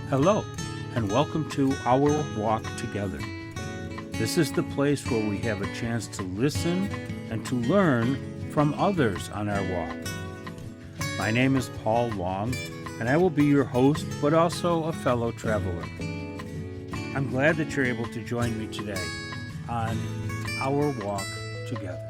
Hello, and welcome to Our Walk Together. This is the place where we have a chance to listen and to learn from others on our walk. My name is Paul Long, and I will be your host, but also a fellow traveler. I'm glad that you're able to join me today on Our Walk Together.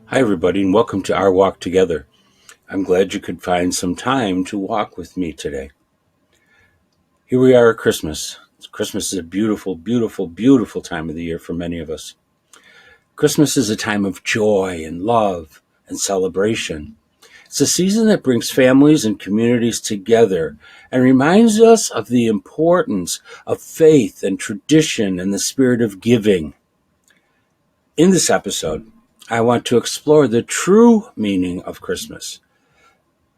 Hi, everybody, and welcome to Our Walk Together. I'm glad you could find some time to walk with me today. Here we are at Christmas. Christmas is a beautiful, beautiful, beautiful time of the year for many of us. Christmas is a time of joy and love and celebration. It's a season that brings families and communities together and reminds us of the importance of faith and tradition and the spirit of giving. In this episode, I want to explore the true meaning of Christmas,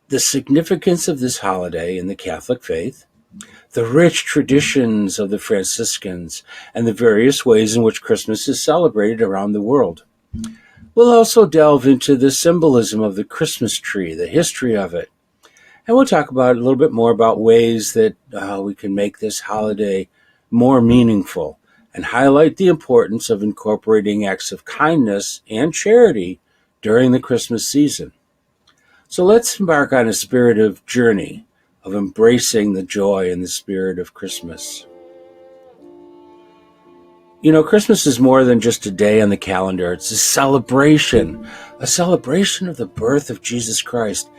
the significance of this holiday in the Catholic faith, the rich traditions of the Franciscans, and the various ways in which Christmas is celebrated around the world. We'll also delve into the symbolism of the Christmas tree, the history of it, and we'll talk about a little bit more about ways that we can make this holiday more meaningful and highlight the importance of incorporating acts of kindness and charity during the Christmas season. So let's embark on a spirited journey of embracing the joy and the spirit of Christmas. You know, Christmas is more than just a day on the calendar. It's a celebration of the birth of Jesus Christ.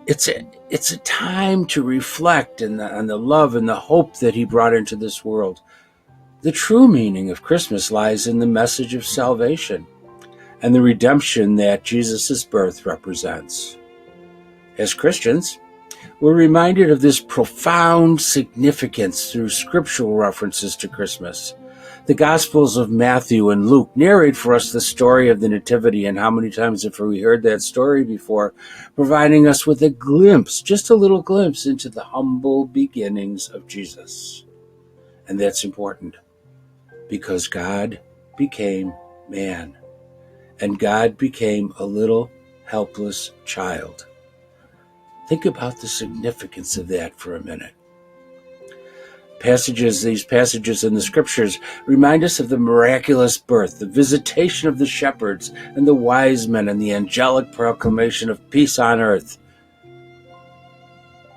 It's a time to reflect on the love and the hope that he brought into this world. The true meaning of Christmas lies in the message of salvation and the redemption that Jesus' birth represents. As Christians, we're reminded of this profound significance through scriptural references to Christmas. The Gospels of Matthew and Luke narrate for us the story of the Nativity, and how many times have we heard that story before, providing us with a glimpse, just a little glimpse, into the humble beginnings of Jesus. And that's important, because God became man, and God became a little helpless child. Think about the significance of that for a minute. These passages in the scriptures remind us of the miraculous birth, the visitation of the shepherds and the wise men, and the angelic proclamation of peace on earth.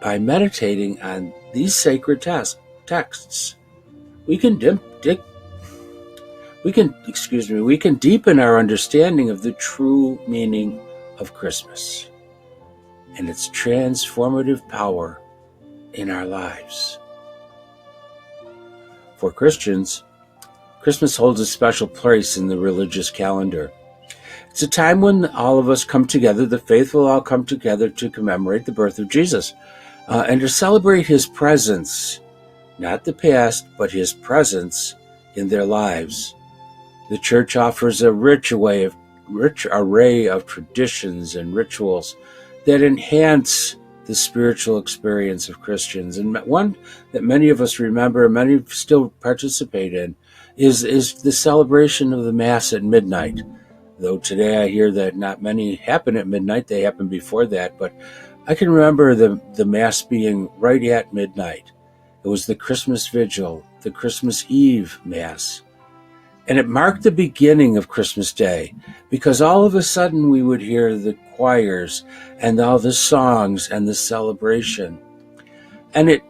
By meditating on these sacred texts, we can deepen our understanding of the true meaning of Christmas and its transformative power in our lives. For Christians, Christmas holds a special place in the religious calendar. It's a time when all of us come together, the faithful all come together to commemorate the birth of Jesus and to celebrate his presence, not the past, but his presence in their lives. The church offers a rich array of traditions and rituals that enhance the spiritual experience of Christians. And one that many of us remember, and many still participate in, is the celebration of the Mass at midnight. Though today I hear that not many happen at midnight, they happen before that. But I can remember the Mass being right at midnight. It was the Christmas Vigil, the Christmas Eve Mass. And it marked the beginning of Christmas Day, because all of a sudden we would hear the choirs and all the songs and the celebration. And it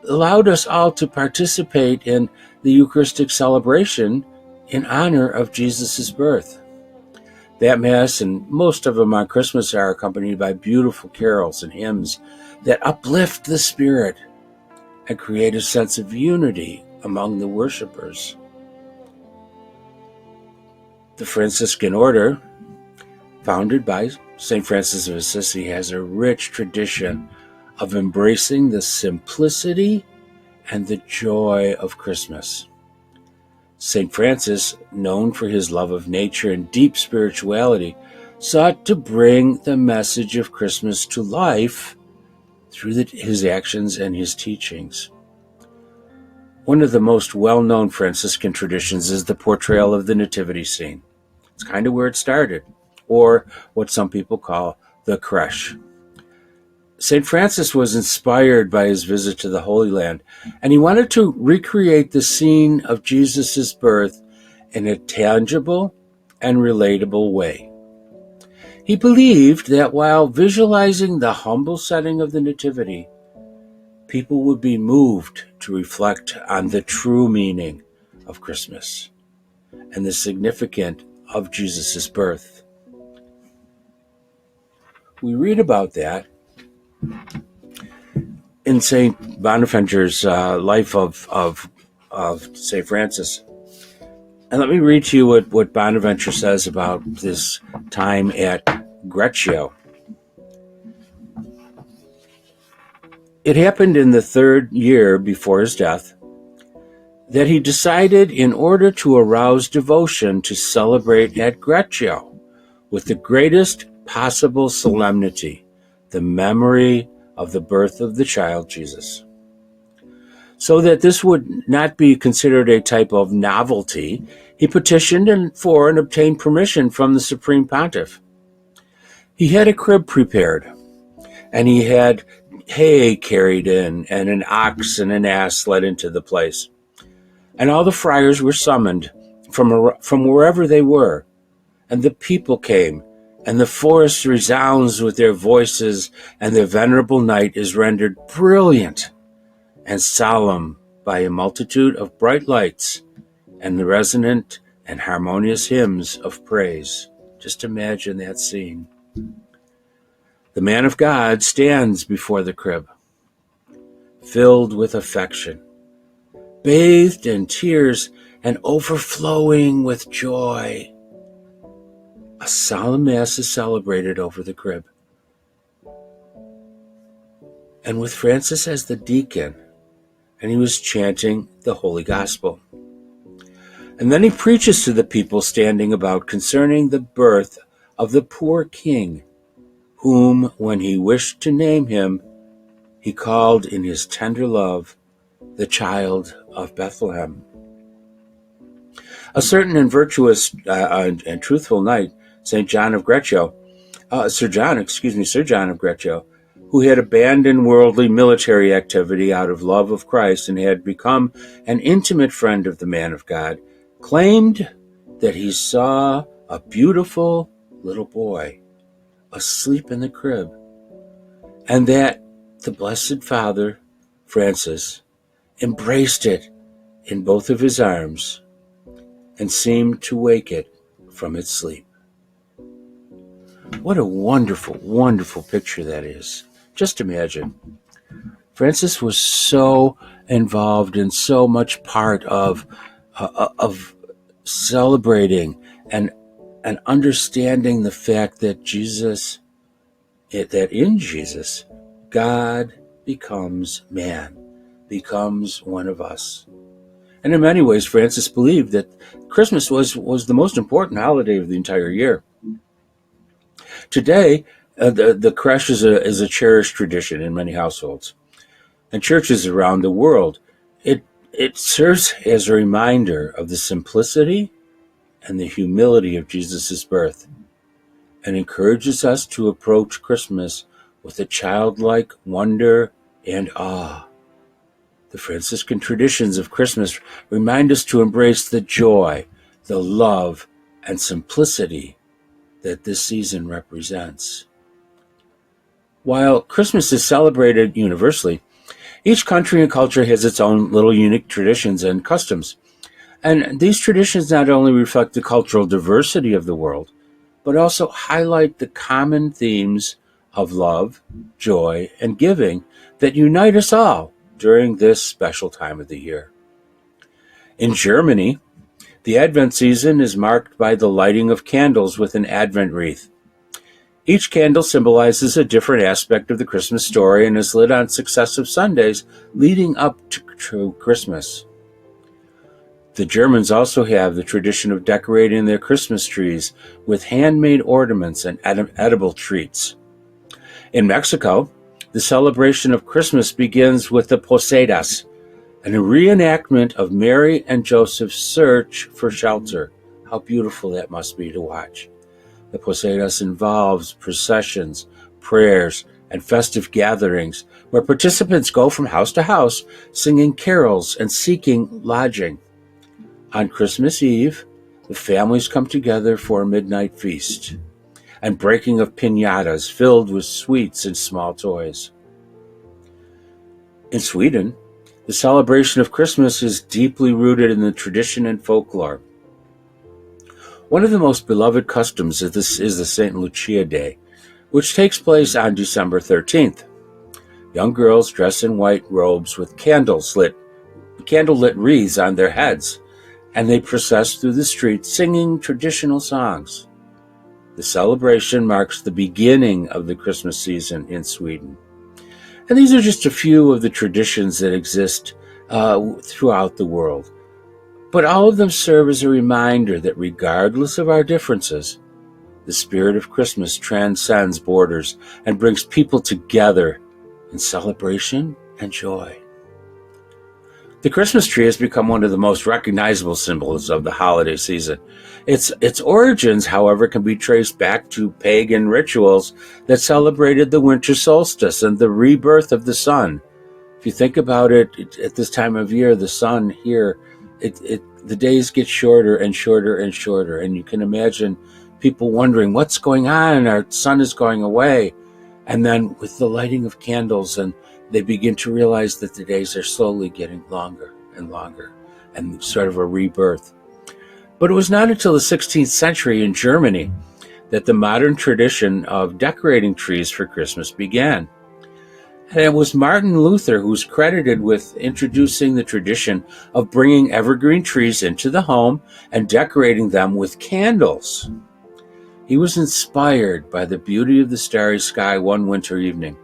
allowed us all to participate in the Eucharistic celebration in honor of Jesus' birth. That Mass and most of them on Christmas are accompanied by beautiful carols and hymns that uplift the spirit and create a sense of unity among the worshipers. The Franciscan order, founded by St. Francis of Assisi, has a rich tradition of embracing the simplicity and the joy of Christmas. St. Francis, known for his love of nature and deep spirituality, sought to bring the message of Christmas to life through his actions and his teachings. One of the most well-known Franciscan traditions is the portrayal of the nativity scene. It's kind of where it started, or what some people call the creche. St. Francis was inspired by his visit to the Holy Land, and he wanted to recreate the scene of Jesus' birth in a tangible and relatable way. He believed that while visualizing the humble setting of the Nativity, people would be moved to reflect on the true meaning of Christmas and the significance of Jesus' birth. We read about that in St. Bonaventure's life of St. Francis. And let me read to you what Bonaventure says about this time at Greccio. It happened in the 3rd year before his death that he decided, in order to arouse devotion, to celebrate at Greccio with the greatest possible solemnity the memory of the birth of the child Jesus. So that this would not be considered a type of novelty, he petitioned for and obtained permission from the Supreme Pontiff. He had a crib prepared, and he had hay carried in, and an ox and an ass led into the place. And all the friars were summoned from wherever they were, and the people came, and the forest resounds with their voices, and the venerable night is rendered brilliant and solemn by a multitude of bright lights and the resonant and harmonious hymns of praise. Just imagine that scene. The man of God stands before the crib, filled with affection, bathed in tears and overflowing with joy. A solemn Mass is celebrated over the crib. And with Francis as the deacon, and he was chanting the Holy Gospel. And then he preaches to the people standing about concerning the birth of the poor king, whom, when he wished to name him, he called in his tender love the Child of Bethlehem. A certain and virtuous and truthful knight, Sir John of Greccio, who had abandoned worldly military activity out of love of Christ and had become an intimate friend of the man of God, claimed that he saw a beautiful little boy asleep in the crib, and that the Blessed Father, Francis, embraced it in both of his arms and seemed to wake it from its sleep. What a wonderful, wonderful picture that is. Just imagine. Francis was so involved and so much part of celebrating and understanding the fact that in Jesus, God becomes man, becomes one of us. And in many ways, Francis believed that Christmas was the most important holiday of the entire year. Today, the creche is a cherished tradition in many households and churches around the world. It serves as a reminder of the simplicity and the humility of Jesus' birth, and encourages us to approach Christmas with a childlike wonder and awe. The Franciscan traditions of Christmas remind us to embrace the joy, the love, and simplicity that this season represents. While Christmas is celebrated universally, Each country and culture has its own little unique traditions and customs. And these traditions not only reflect the cultural diversity of the world, but also highlight the common themes of love, joy, and giving that unite us all during this special time of the year. In Germany, the Advent season is marked by the lighting of candles with an Advent wreath. Each candle symbolizes a different aspect of the Christmas story and is lit on successive Sundays leading up to Christmas. The Germans also have the tradition of decorating their Christmas trees with handmade ornaments and edible treats. In Mexico, the celebration of Christmas begins with the Posadas, and a reenactment of Mary and Joseph's search for shelter. How beautiful that must be to watch. The Posadas involves processions, prayers, and festive gatherings where participants go from house to house singing carols and seeking lodging. On Christmas Eve, the families come together for a midnight feast and breaking of piñatas filled with sweets and small toys. In Sweden, the celebration of Christmas is deeply rooted in the tradition and folklore. One of the most beloved customs is the St. Lucia Day, which takes place on December 13th. Young girls dress in white robes with candlelit wreaths on their heads, and they process through the streets singing traditional songs. The celebration marks the beginning of the Christmas season in Sweden. And these are just a few of the traditions that exist throughout the world. But all of them serve as a reminder that regardless of our differences, the spirit of Christmas transcends borders and brings people together in celebration and joy. The Christmas tree has become one of the most recognizable symbols of the holiday season. Its origins, however, can be traced back to pagan rituals that celebrated the winter solstice and the rebirth of the sun. If you think about it, at this time of year, the sun here, the days get shorter and shorter and shorter, and you can imagine people wondering, what's going on? Our sun is going away. And then with the lighting of candles, and they begin to realize that the days are slowly getting longer and longer, and sort of a rebirth. But it was not until the 16th century in Germany that the modern tradition of decorating trees for Christmas began. And it was Martin Luther who's credited with introducing the tradition of bringing evergreen trees into the home and decorating them with candles. He was inspired by the beauty of the starry sky one winter evening,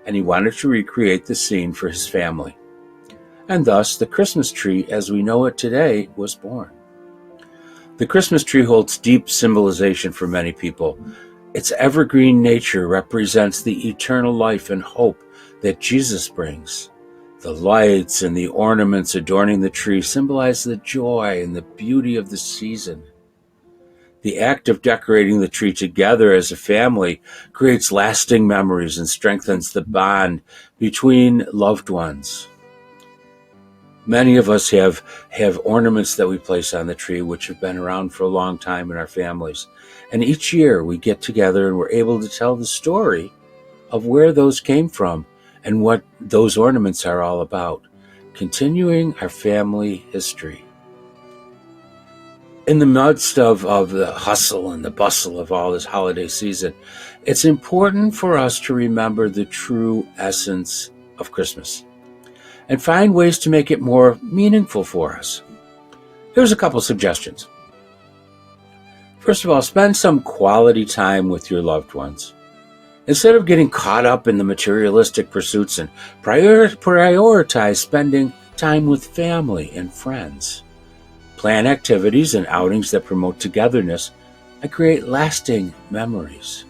and he wanted to recreate the scene for his family. And thus, the Christmas tree, as we know it today, was born. The Christmas tree holds deep symbolization for many people. Its evergreen nature represents the eternal life and hope that Jesus brings. The lights and the ornaments adorning the tree symbolize the joy and the beauty of the season. The act of decorating the tree together as a family creates lasting memories and strengthens the bond between loved ones. Many of us have ornaments that we place on the tree which have been around for a long time in our families. And each year we get together and we're able to tell the story of where those came from and what those ornaments are all about, continuing our family history. In the midst of the hustle and the bustle of all this holiday season, it's important for us to remember the true essence of Christmas and find ways to make it more meaningful for us. Here's a couple suggestions. First of all, spend some quality time with your loved ones. Instead of getting caught up in the materialistic pursuits, and prioritize spending time with family and friends. Plan activities and outings that promote togetherness and create lasting memories.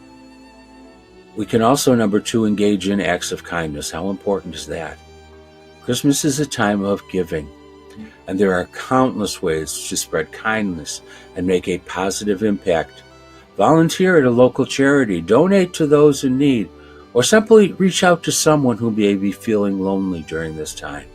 We can also, number 2, engage in acts of kindness. How important is that? Christmas is a time of giving, and there are countless ways to spread kindness and make a positive impact. Volunteer at a local charity, donate to those in need, or simply reach out to someone who may be feeling lonely during this time.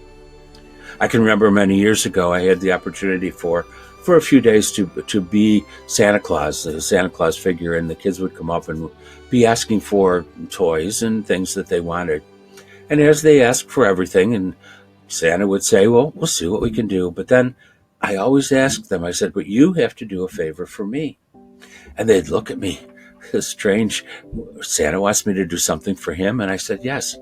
I can remember many years ago I had the opportunity for a few days to be Santa Claus, the Santa Claus figure, and the kids would come up and be asking for toys and things that they wanted. And as they asked for everything, and Santa would say, well, we'll see what we can do. But then I always asked them, I said, but you have to do a favor for me. And they'd look at me, strange. Santa wants me to do something for him. And I said, yes,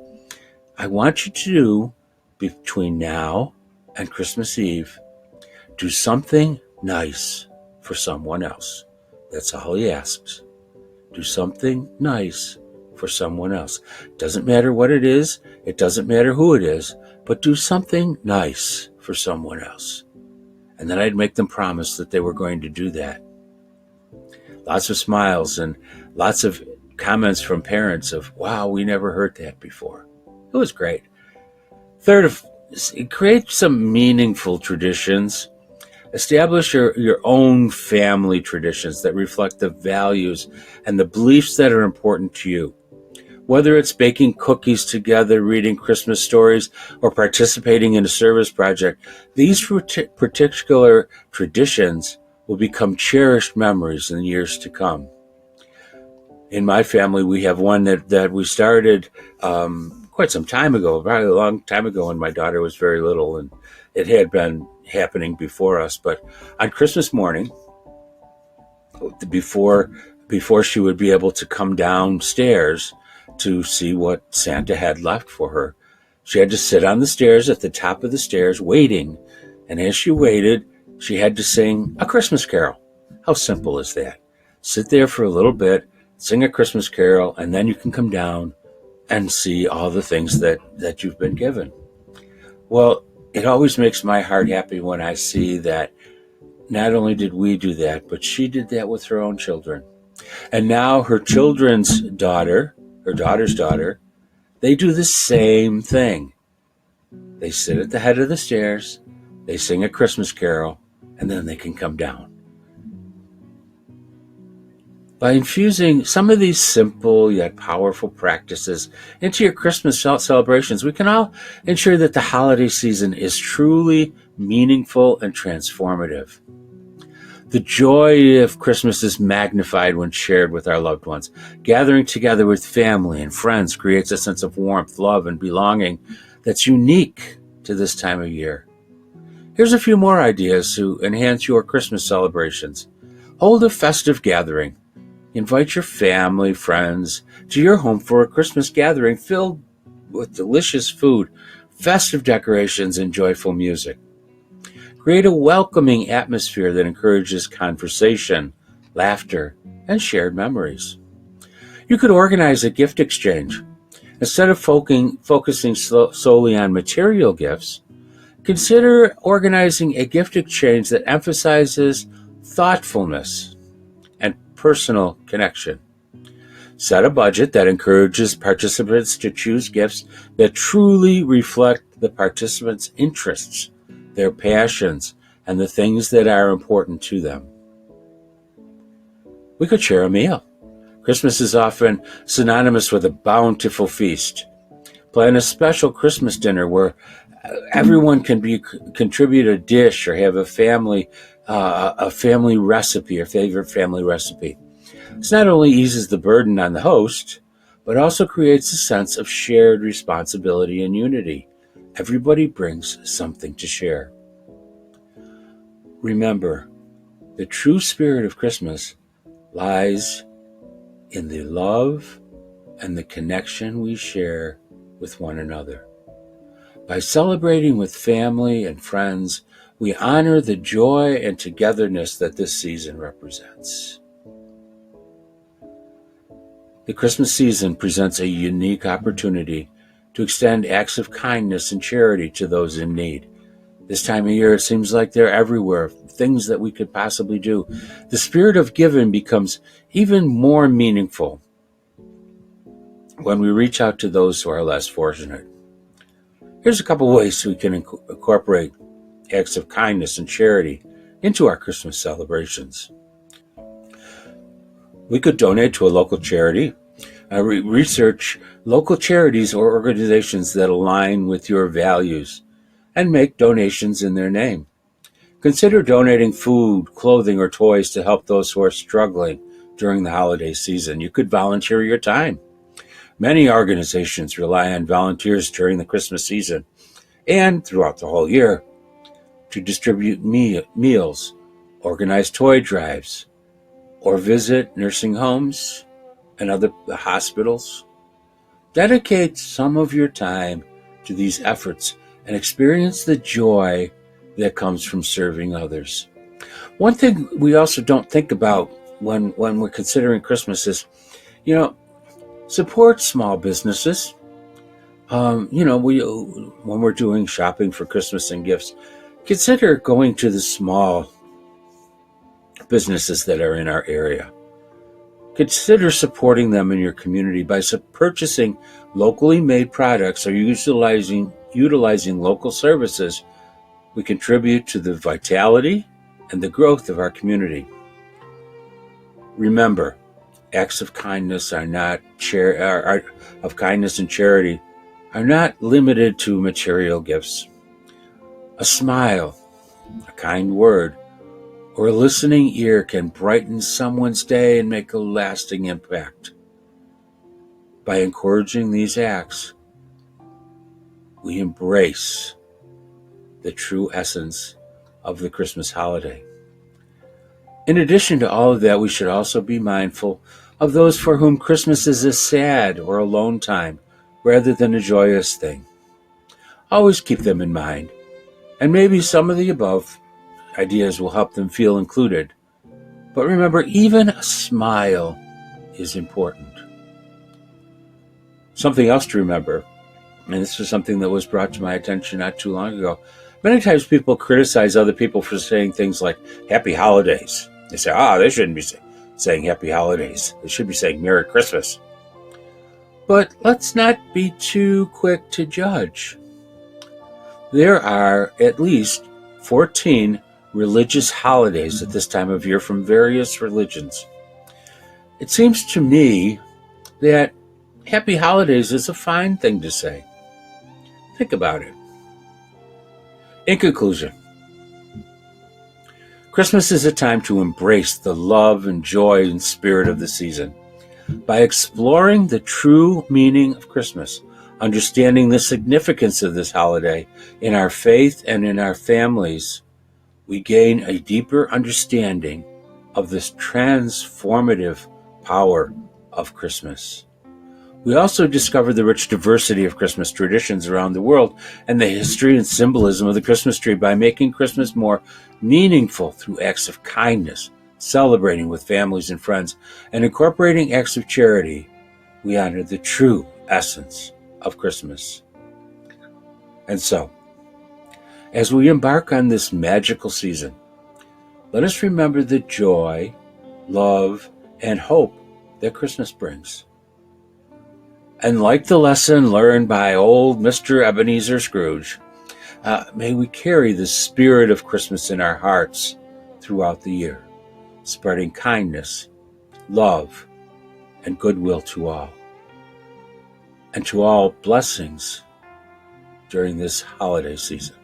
I want you to do, between now and Christmas Eve, do something nice for someone else. That's all he asks. Do something nice for someone else. Doesn't matter what it is. It doesn't matter who it is, but do something nice for someone else. And then I'd make them promise that they were going to do that. Lots of smiles and lots of comments from parents of, wow, we never heard that before. It was great. Third, create some meaningful traditions. Establish your own family traditions that reflect the values and the beliefs that are important to you. Whether it's baking cookies together, reading Christmas stories, or participating in a service project, these particular traditions will become cherished memories in years to come. In my family, we have one that we started quite some time ago, probably a long time ago when my daughter was very little, and it had been happening before us. But on Christmas morning, before she would be able to come downstairs to see what Santa had left for her, she had to sit on the stairs at the top of the stairs waiting. And as she waited, she had to sing a Christmas carol. How simple is that? Sit there for a little bit, sing a Christmas carol, and then you can come down and see all the things that you've been given. Well, it always makes my heart happy when I see that not only did we do that, but she did that with her own children. And now her children's daughter, her daughter's daughter, they do the same thing. They sit at the head of the stairs, they sing a Christmas carol, and then they can come down. By infusing some of these simple yet powerful practices into your Christmas celebrations, we can all ensure that the holiday season is truly meaningful and transformative. The joy of Christmas is magnified when shared with our loved ones. Gathering together with family and friends creates a sense of warmth, love, and belonging that's unique to this time of year. Here's a few more ideas to enhance your Christmas celebrations. Hold a festive gathering. Invite your family, friends to your home for a Christmas gathering filled with delicious food, festive decorations, and joyful music. Create a welcoming atmosphere that encourages conversation, laughter, and shared memories. You could organize a gift exchange. Instead of focusing solely on material gifts, consider organizing a gift exchange that emphasizes thoughtfulness and personal connection. Set a budget that encourages participants to choose gifts that truly reflect the participants' interests, their passions, and the things that are important to them. We could share a meal. Christmas is often synonymous with a bountiful feast. Plan a special Christmas dinner where everyone can contribute a dish or have a family recipe or favorite family recipe. This not only eases the burden on the host, but also creates a sense of shared responsibility and unity. Everybody brings something to share. Remember, the true spirit of Christmas lies in the love and the connection we share with one another. By celebrating with family and friends, we honor the joy and togetherness that this season represents. The Christmas season presents a unique opportunity to extend acts of kindness and charity to those in need. This time of year, it seems like they're everywhere, things that we could possibly do. The spirit of giving becomes even more meaningful when we reach out to those who are less fortunate. Here's a couple ways we can incorporate acts of kindness and charity into our Christmas celebrations. We could donate to a local charity. Research local charities or organizations that align with your values and make donations in their name. Consider donating food, clothing, or toys to help those who are struggling during the holiday season. You could volunteer your time. Many organizations rely on volunteers during the Christmas season and throughout the whole year to distribute meals, organize toy drives, or visit nursing homes and other hospitals. Dedicate some of your time to these efforts and experience the joy that comes from serving others. One thing we also don't think about when we're considering Christmas is, support small businesses. When we're doing shopping for Christmas and gifts, consider going to the small businesses that are in our area. Consider supporting them in your community by purchasing locally made products or utilizing local services. We contribute to the vitality and the growth of our community. Remember, acts of kindness of kindness and charity are not limited to material gifts. A smile, a kind word, or a listening ear can brighten someone's day and make a lasting impact. By encouraging these acts, we embrace the true essence of the Christmas holiday. In addition to all of that, we should also be mindful of those for whom Christmas is a sad or alone time rather than a joyous thing. Always keep them in mind, and maybe some of the above ideas will help them feel included. But remember, even a smile is important. Something else to remember, and this is something that was brought to my attention not too long ago. Many times people criticize other people for saying things like Happy Holidays. They say, they shouldn't be saying Happy Holidays. They should be saying Merry Christmas. But let's not be too quick to judge. There are at least 14 religious holidays at this time of year from various religions. It seems to me that Happy Holidays is a fine thing to say. Think about it. In conclusion, Christmas is a time to embrace the love and joy and spirit of the season. By exploring the true meaning of Christmas, understanding the significance of this holiday in our faith and in our families, we gain a deeper understanding of this transformative power of Christmas. We also discover the rich diversity of Christmas traditions around the world and the history and symbolism of the Christmas tree by making Christmas more meaningful through acts of kindness, celebrating with families and friends, and incorporating acts of charity. We honor the true essence of Christmas. And so, as we embark on this magical season, let us remember the joy, love, and hope that Christmas brings. And like the lesson learned by old Mr. Ebenezer Scrooge, may we carry the spirit of Christmas in our hearts throughout the year, spreading kindness, love, and goodwill to all. And to all blessings during this holiday season.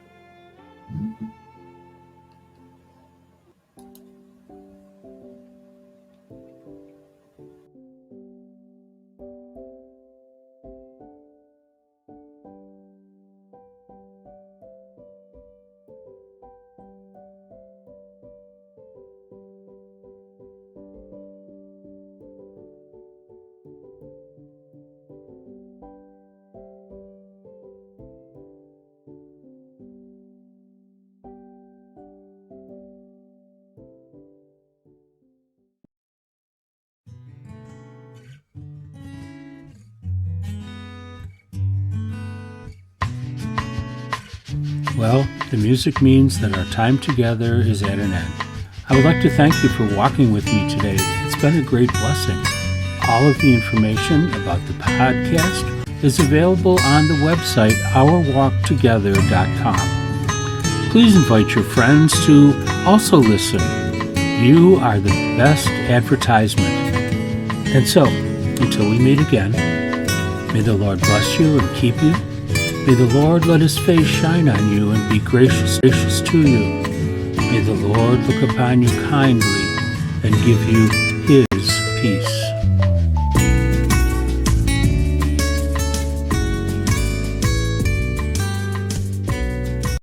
Well, the music means that our time together is at an end. I would like to thank you for walking with me today. It's been a great blessing. All of the information about the podcast is available on the website ourwalktogether.com. Please invite your friends to also listen. You are the best advertisement. And so, until we meet again, may the Lord bless you and keep you. May the Lord let his face shine on you and be gracious to you. May the Lord look upon you kindly and give you his peace.